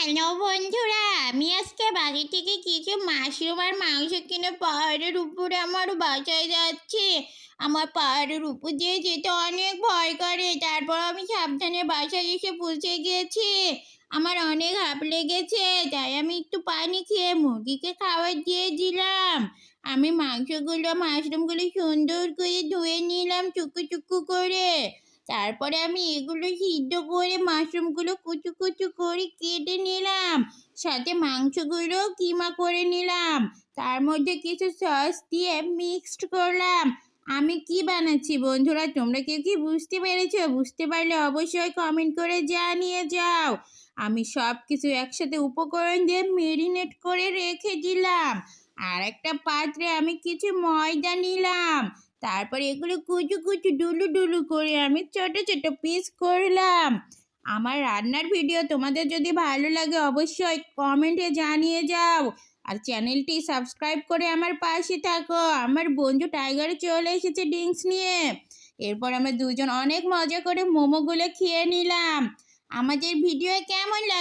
Hello বন্ধুরা, আমি আজকে বাড়ি থেকে কিছু মাশরুম আর মাংস কিনে পাহাড়ের উপরে আমার বাসায় যাচ্ছি। আমার পাহাড়ের উপর দিয়ে যেতে অনেক ভয় করে, তারপর আমি সাবধানে বাসায় এসে পৌঁছে গিয়েছি। আমার অনেক হাঁপ লেগেছে, তাই আমি একটু পানি খেয়ে মুরগিকে খাবার দিয়ে দিলাম। আমি মাশরুমগুলো সুন্দর করে ধুয়ে নিলাম চুকু চুকু করে। তারপরে আমি এগুলো সিদ্ধ করে মাশরুমগুলো কুচু কুচু করে কেটে নিলাম। সাথে মাংসগুলো কিমা করে নিলাম। তার মধ্যে কিছু সস দিয়ে মিক্সড করলাম। আমি কি বানাচ্ছি বন্ধুরা, তোমরা কেউ কি বুঝতে পেরেছো? বুঝতে পারলে অবশ্যই কমেন্ট করে জানিয়ে যাও। আমি সব কিছু একসাথে উপকরণ দিয়ে মেরিনেট করে রেখে দিলাম। আর একটা পাত্রে আমি কিছু ময়দা নিলাম। তারপরে এগুলো কুচু কুচু ডুলু ডুলু করে আমি ছোট ছোট পিস করলাম। আমার রান্নার ভিডিও তোমাদের যদি ভালো লাগে অবশ্যই কমেন্টে জানিয়ে যাও। আর চ্যানেলটি সাবস্ক্রাইব করে আমার পাশে থাকো। আমার বন্ধু টাইগার চলে এসেছে ড্রিঙ্কস নিয়ে। এরপর আমরা দুজন অনেক মজা করে মোমোগুলো খেয়ে নিলাম। আমাদের ভিডিও কেমন লাগে